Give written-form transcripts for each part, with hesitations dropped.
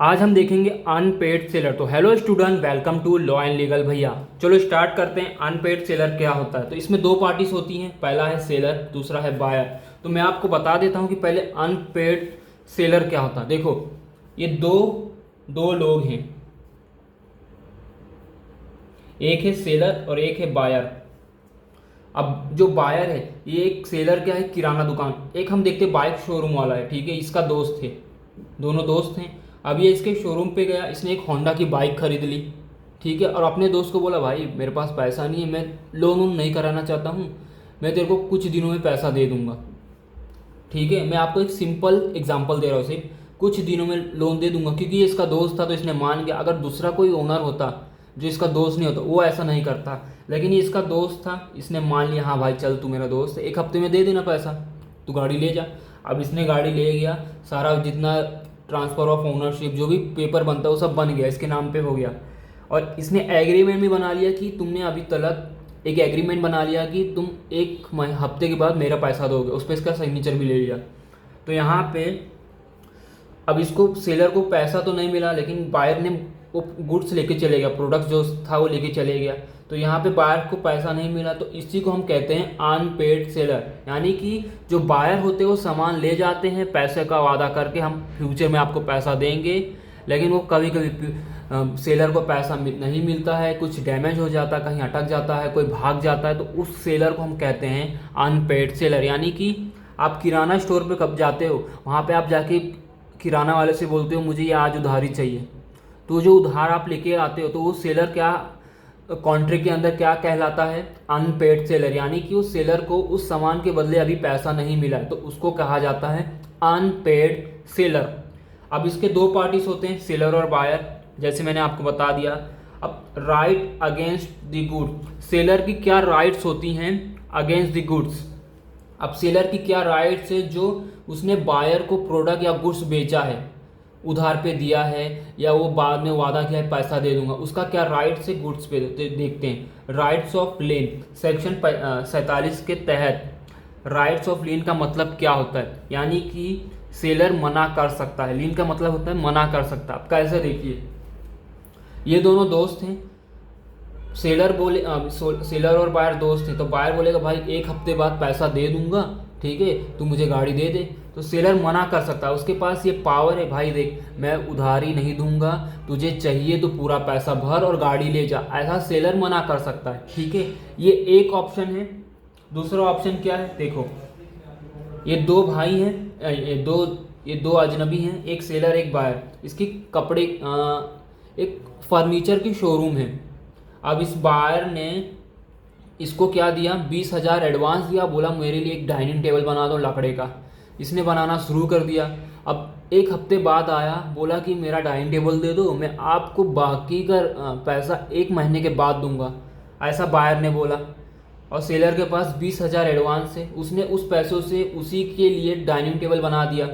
आज हम देखेंगे अनपेड सेलर। तो hello student, welcome to law and legal Bhaiya. चलो स्टार्ट करते हैं। अनपेड सेलर क्या होता है? तो इसमें दो पार्टीज होती हैं, पहला है सेलर, दूसरा है बायर। तो मैं आपको बता देता हूं कि पहले अनपेड सेलर क्या होता है। देखो, ये दो दो लोग हैं, एक है सेलर और एक है बायर। अब जो बायर है, ये एक सेलर क्या है, किराना दुकान। एक हम देखते बाइक शोरूम वाला है, ठीक है, इसका दोस्त है, दोनों दोस्त हैं। अब ये इसके शोरूम पे गया, इसने एक होंडा की बाइक खरीद ली, ठीक है, और अपने दोस्त को बोला भाई मेरे पास पैसा नहीं है, मैं लोन वोन नहीं कराना चाहता हूँ, मैं तेरे को कुछ दिनों में पैसा दे दूंगा। ठीक है, मैं आपको एक सिंपल एग्जांपल दे रहा हूँ, सिर्फ कुछ दिनों में लोन दे दूंगा, क्योंकि ये इसका दोस्त था तो इसने मान गया। अगर दूसरा कोई ओनर होता जो इसका दोस्त नहीं होता, वो ऐसा नहीं करता, लेकिन ये इसका दोस्त था, इसने मान लिया हाँ भाई चल तू मेरा दोस्त है, एक हफ्ते में दे देना पैसा, तू गाड़ी ले जा। अब इसने गाड़ी ले गया, सारा जितना ट्रांसफ़र ऑफ ओनरशिप जो भी पेपर बनता है वो सब बन गया, इसके नाम पे हो गया। और इसने एग्रीमेंट भी बना लिया कि तुमने अभी तलक एक एग्रीमेंट बना लिया कि तुम एक हफ्ते के बाद मेरा पैसा दोगे, उस पर इसका सिग्नेचर भी ले लिया। तो यहाँ पे अब इसको सेलर को पैसा तो नहीं मिला, लेकिन बायर ने वो गुड्स लेके चले गया, प्रोडक्ट जो था वो लेके चले गया। तो यहाँ पे बायर को पैसा नहीं मिला, तो इसी को हम कहते हैं अनपेड सेलर। यानी कि जो बायर होते हैं वो सामान ले जाते हैं पैसे का वादा करके, हम फ्यूचर में आपको पैसा देंगे, लेकिन वो कभी कभी सेलर को पैसा नहीं मिलता है, कुछ डैमेज हो जाता है, कहीं अटक जाता है, कोई भाग जाता है, तो उस सेलर को हम कहते हैं अनपेड सेलर। यानी कि आप किराना स्टोर पे कब जाते हो, वहाँ पे आप जाके किराना वाले से बोलते हो मुझे ये आज उधारी चाहिए, तो जो उधार आप लेके आते हो तो वो सेलर क्या कॉन्ट्रैक्ट के अंदर क्या कहलाता है, अनपेड सेलर। यानी कि उस सेलर को उस सामान के बदले अभी पैसा नहीं मिला है, तो उसको कहा जाता है अनपेड सेलर। अब इसके दो पार्टीज होते हैं, सेलर और बायर, जैसे मैंने आपको बता दिया। अब right against the good, seller की क्या राइट्स होती हैं अगेंस्ट द गुड्स। अब सेलर की क्या राइट्स है, जो उसने बायर को प्रोडक्ट या गुड्स बेचा है, उधार पे दिया है, या वो बाद में वादा किया है पैसा दे दूंगा, उसका क्या राइट्स है गुड्स पे, देखते हैं। राइट्स ऑफ लेन, सेक्शन 47 के तहत राइट्स ऑफ लीन का मतलब क्या होता है, यानी कि सेलर मना कर सकता है। लीन का मतलब होता है मना कर सकता है। अब कैसे, देखिए, ये दोनों दोस्त हैं, सेलर बोले सेलर और बायर दोस्त हैं, तो बायर बोलेगा भाई एक हफ्ते बाद पैसा दे दूंगा, ठीक है, तू मुझे गाड़ी दे दे। तो सेलर मना कर सकता है, उसके पास ये पावर है, भाई देख मैं उधारी नहीं दूंगा, तुझे चाहिए तो पूरा पैसा भर और गाड़ी ले जा, ऐसा सेलर मना कर सकता है। ठीक है, ये एक ऑप्शन है। दूसरा ऑप्शन क्या है, देखो, ये दो भाई हैं, ये दो अजनबी हैं, एक सेलर एक बायर। इसकी कपड़े एक फर्नीचर की शोरूम है। अब इस बायर ने इसको क्या दिया, 20,000 एडवांस दिया, बोला मेरे लिए एक डाइनिंग टेबल बना दो लकड़े का। इसने बनाना शुरू कर दिया। अब एक हफ्ते बाद आया, बोला कि मेरा डाइनिंग टेबल दे दो, मैं आपको बाकी का पैसा एक महीने के बाद दूंगा, ऐसा बायर ने बोला। और सेलर के पास 20,000 एडवांस है, उसने उस पैसों से उसी के लिए डाइनिंग टेबल बना दिया।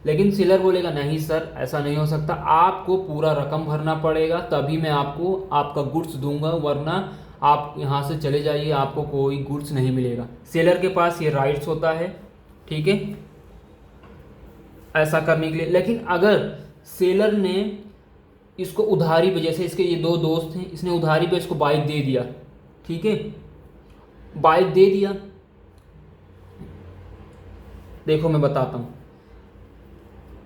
लेकिन सेलर बोलेगा नहीं सर, ऐसा नहीं हो सकता, आपको पूरा रकम भरना पड़ेगा, तभी मैं आपको आपका गुड्स दूंगा, वरना आप यहाँ से चले जाइए, आपको कोई गुड्स नहीं मिलेगा। सेलर के पास ये राइट्स होता है, ठीक है, ऐसा करने के लिए। लेकिन अगर सेलर ने इसको उधारी पे, जैसे इसके ये दो दोस्त हैं, इसने उधारी पे इसको बाइक दे दिया, ठीक है, बाइक दे दिया। देखो मैं बताता हूँ,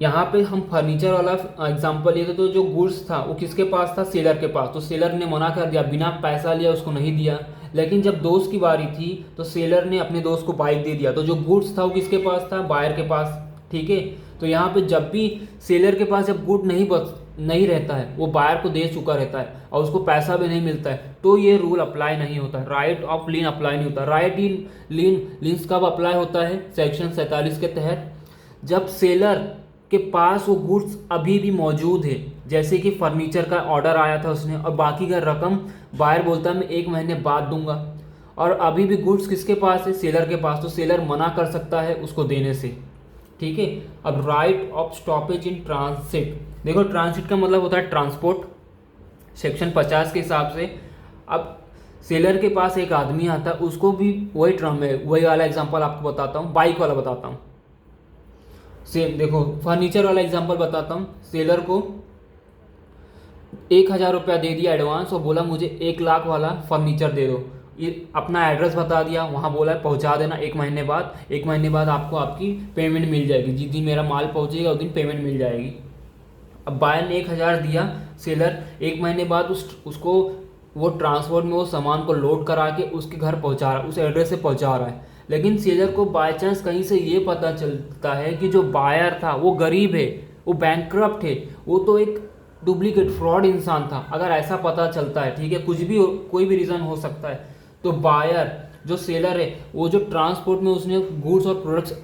यहाँ पे हम फर्नीचर वाला एग्जांपल लिए थे, तो जो गुड्स था वो किसके पास था, सेलर के पास। तो सेलर ने मना कर दिया, बिना पैसा लिया उसको नहीं दिया। लेकिन जब दोस्त की बारी थी तो सेलर ने अपने दोस्त को बाइक दे दिया, तो जो गुड्स था वो किसके पास था, बायर के पास। ठीक है, तो यहाँ पे जब भी सेलर के पास जब गुड नहीं रहता है, वो बायर को दे चुका रहता है और उसको पैसा भी नहीं मिलता है, तो ये रूल अप्लाई नहीं होता, राइट ऑफ लीन अप्लाई नहीं होता। राइट इन लीन्स कब अप्लाई होता है, सेक्शन 47 के तहत, जब सेलर के पास वो गुड्स अभी भी मौजूद है, जैसे कि फर्नीचर का ऑर्डर आया था उसने, और बाकी का रकम बायर बोलता है मैं एक महीने बाद दूंगा, और अभी भी गुड्स किसके पास है, सेलर के पास, तो सेलर मना कर सकता है उसको देने से। ठीक है, अब right of stoppage in transit, देखो ट्रांसिट का मतलब होता है ट्रांसपोर्ट, सेक्शन 50 के हिसाब से। अब सेलर के पास एक आदमी आता है, उसको भी वही वाला एग्जांपल आपको बताता हूँ, बाइक वाला बताता हूँ। सेम देखो, फर्नीचर वाला एग्जांपल बताता हूँ। सेलर को 1,000 रुपया दे दिया एडवांस और बोला मुझे 1 लाख वाला फर्नीचर दे दो। ये अपना एड्रेस बता दिया, वहाँ बोला पहुँचा देना 1 महीने बाद। 1 महीने बाद आपको आपकी पेमेंट मिल जाएगी, जिस दिन मेरा माल पहुँचेगा उस दिन पेमेंट मिल जाएगी। अब बायर ने 1,000 दिया, सेलर 1 महीने बाद उसको वो ट्रांसपोर्ट में वो सामान को लोड करा के उसके घर पहुँचा रहा है, उस एड्रेस से पहुँचा रहा है। लेकिन सेलर को बाय चांस कहीं से ये पता चलता है कि जो बायर था वो गरीब है, वो बैंकक्रप्ट है, वो तो एक डुप्लीकेट फ्रॉड इंसान था। अगर ऐसा पता चलता है, ठीक है, कुछ भी कोई भी रीज़न हो सकता है, तो बायर जो सेलर है वो जो ट्रांसपोर्ट में उसने गुड्स और प्रोडक्ट्स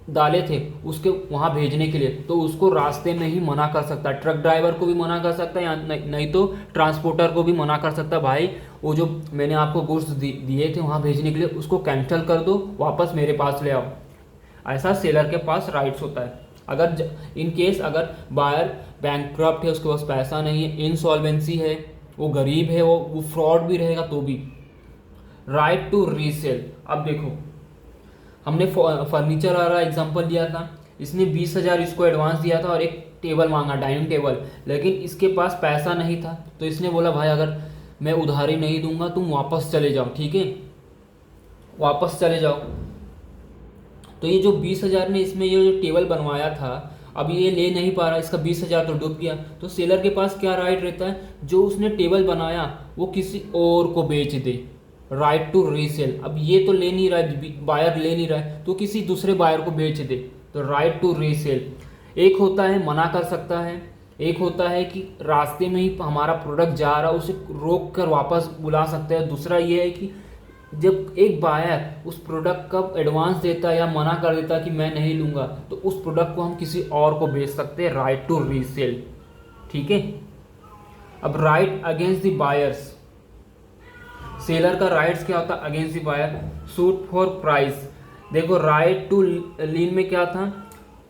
डाले थे उसके वहाँ भेजने के लिए, तो उसको रास्ते में ही मना कर सकता है। ट्रक ड्राइवर को भी मना कर सकता है, या नहीं तो ट्रांसपोर्टर को भी मना कर सकता है, भाई वो जो मैंने आपको गुड्स दिए थे वहाँ भेजने के लिए उसको कैंसिल कर दो, वापस मेरे पास ले आओ। ऐसा सेलर के पास राइट्स होता है। अगर इन केस अगर बायर बैंकक्रप्ट है, उसके पास पैसा नहीं है, इनसॉल्वेंसी है, वो गरीब है, वो फ्रॉड भी रहेगा तो भी राइट टू रीसेल। अब देखो, हमने फर्नीचर वाला एग्जांपल लिया था, इसने 20,000 इसको एडवांस दिया था और एक टेबल मांगा, डाइनिंग टेबल, लेकिन इसके पास पैसा नहीं था। तो इसने बोला भाई अगर मैं उधारी नहीं दूंगा तुम वापस चले जाओ, ठीक है, वापस चले जाओ। तो ये जो 20,000 ने इसमें ये जो टेबल बनवाया था, अब ये ले नहीं पा रहा, इसका 20,000 तो डूब गया। तो सेलर के पास क्या राइट रहता है, जो उसने टेबल बनाया वो किसी और को बेच दे, राइट टू रीसेल। अब ये तो ले नहीं रहा है, बायर ले नहीं रहा है, तो किसी दूसरे बायर को बेच दे, तो राइट टू रीसेल। एक होता है मना कर सकता है, एक होता है कि रास्ते में ही हमारा प्रोडक्ट जा रहा है उसे रोक कर वापस बुला सकते हैं। दूसरा ये है कि जब एक बायर उस प्रोडक्ट का एडवांस देता है या मना कर देता है कि मैं नहीं लूँगा, तो उस प्रोडक्ट को हम किसी और को बेच सकते हैं, राइट टू रीसेल, ठीक है। अब right against the buyers, seller का राइट्स क्या होता है against the buyer, suit for price. देखो राइट टू लीन में क्या था,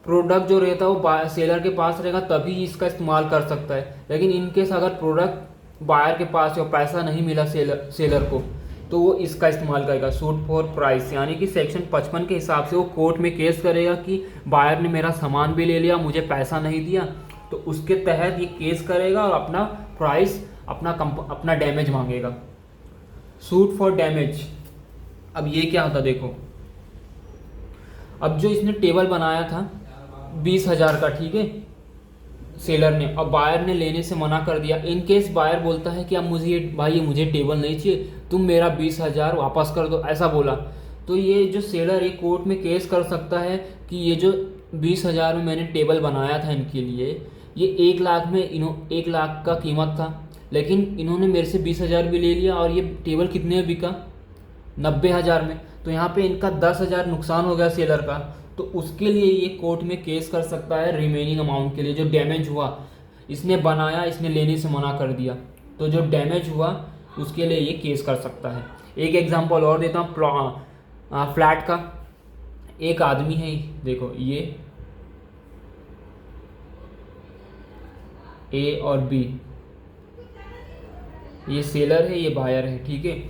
प्रोडक्ट जो रहता है वो सेलर के पास रहेगा तभी इसका इस्तेमाल कर सकता है। लेकिन इनकेस अगर प्रोडक्ट बायर के पास है और पैसा नहीं मिला सेलर को, तो वो इसका इस्तेमाल करेगा, सूट फॉर प्राइस। यानी कि सेक्शन 55 के हिसाब से वो कोर्ट में केस करेगा कि बायर ने मेरा सामान भी ले लिया, मुझे पैसा नहीं दिया, तो उसके तहत ये केस करेगा और अपना प्राइस, अपना डैमेज मांगेगा, सूट फॉर डैमेज। अब ये क्या होता देखो, अब जो इसने टेबल बनाया था 20,000 का, ठीक है, सेलर ने, अब बायर ने लेने से मना कर दिया। इन केस बायर बोलता है कि अब मुझे टेबल नहीं चाहिए, तुम मेरा 20,000 वापस कर दो, ऐसा बोला, तो ये जो सेलर ये कोर्ट में केस कर सकता है कि ये जो 20,000 में मैंने टेबल बनाया था इनके लिए, ये 1 लाख में 1 लाख का कीमत था, लेकिन इन्होंने मेरे से 20,000 भी ले लिया और ये टेबल कितने में बिका, 90,000 में। तो यहाँ पे इनका 10,000 नुकसान हो गया सेलर का, तो उसके लिए ये कोर्ट में केस कर सकता है रिमेनिंग अमाउंट के लिए, जो डैमेज हुआ, इसने बनाया, इसने लेने से मना कर दिया, तो जो डैमेज हुआ उसके लिए ये केस कर सकता है। एक एग्जांपल और देता हूँ, फ्लैट का। एक आदमी है, देखो ये ए और बी, ये सेलर है, ये बायर है, ठीक है।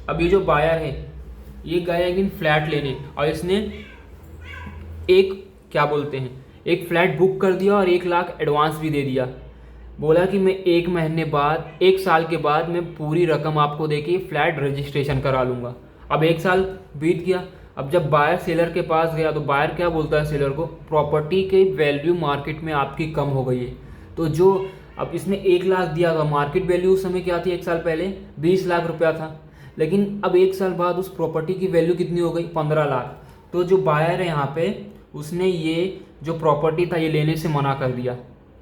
अब ये जो बायर है ये गया एक दिन फ्लैट लेने और इसने एक क्या बोलते हैं एक फ्लैट बुक कर दिया और 1 लाख एडवांस भी दे दिया। बोला कि मैं 1 महीने बाद, 1 साल के बाद मैं पूरी रकम आपको देके फ्लैट रजिस्ट्रेशन करा लूँगा। अब 1 साल बीत गया। अब जब बायर सेलर के पास गया तो बायर क्या बोलता है सेलर को, प्रॉपर्टी की वैल्यू मार्केट में आपकी कम हो गई है। तो जो अब इसने 1 लाख दिया था, मार्केट वैल्यू उस समय क्या थी, 1 साल पहले 20 लाख रुपया था, लेकिन अब 1 साल बाद उस प्रॉपर्टी की वैल्यू कितनी हो गई, 15 लाख। तो जो बायर है यहाँ पे उसने ये जो प्रॉपर्टी था ये लेने से मना कर दिया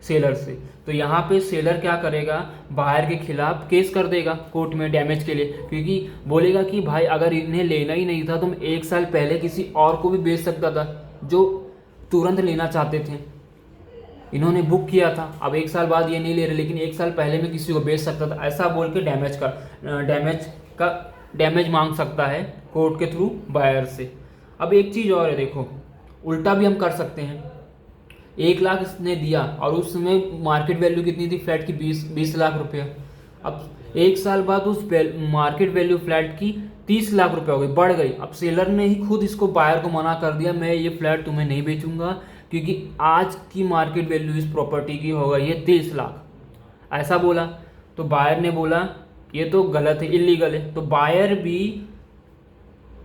सेलर से। तो यहाँ पे सेलर क्या करेगा, बायर के खिलाफ केस कर देगा कोर्ट में डैमेज के लिए, क्योंकि बोलेगा कि भाई अगर इन्हें लेना ही नहीं था तो मैं 1 साल पहले किसी और को भी बेच सकता था जो तुरंत लेना चाहते थे। इन्होंने बुक किया था, अब 1 साल बाद ये नहीं ले रहे, लेकिन 1 साल पहले मैं किसी को बेच सकता था, ऐसा बोल के डैमेज मांग सकता है कोर्ट के थ्रू बायर से। अब एक चीज़ और है, देखो उल्टा भी हम कर सकते हैं। 1 लाख इसने दिया और उस समय मार्केट वैल्यू कितनी थी फ्लैट की, 20 लाख रुपया। अब 1 साल बाद उस मार्केट वैल्यू फ्लैट की 30 लाख रुपया हो गई, बढ़ गई। अब सेलर ने ही खुद इसको बायर को मना कर दिया, मैं ये फ्लैट तुम्हें नहीं बेचूंगा, क्योंकि आज की मार्केट वैल्यू इस प्रॉपर्टी की हो गई है 30 लाख, ऐसा बोला। तो बायर ने बोला ये तो गलत है, इलीगल है। तो बायर भी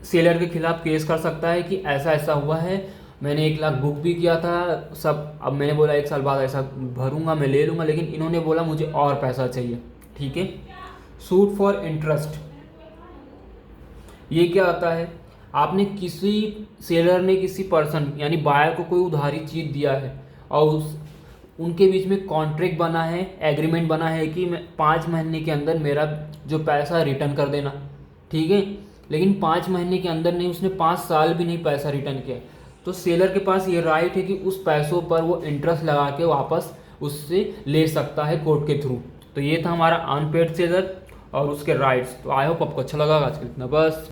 सेलर के खिलाफ केस कर सकता है कि ऐसा ऐसा हुआ है, मैंने 1 लाख बुक भी किया था सब, अब मैंने बोला 1 साल बाद ऐसा भरूंगा, मैं ले लूँगा, लेकिन इन्होंने बोला मुझे और पैसा चाहिए, ठीक है। सूट फॉर इंटरेस्ट, ये क्या आता है, आपने किसी सेलर ने किसी पर्सन यानी बायर को कोई उधारी चीज दिया है और उनके बीच में कॉन्ट्रैक्ट बना है, एग्रीमेंट बना है कि मैं 5 महीने के अंदर मेरा जो पैसा रिटर्न कर देना, ठीक है। लेकिन 5 महीने के अंदर नहीं, उसने 5 साल भी नहीं पैसा रिटर्न किया, तो सेलर के पास ये राइट है कि उस पैसों पर वो इंटरेस्ट लगा के वापस उससे ले सकता है कोर्ट के थ्रू। तो ये था हमारा अनपेड सेलर और उसके राइट्स। तो आई होप आपको अच्छा लगा आज के इतना, बस।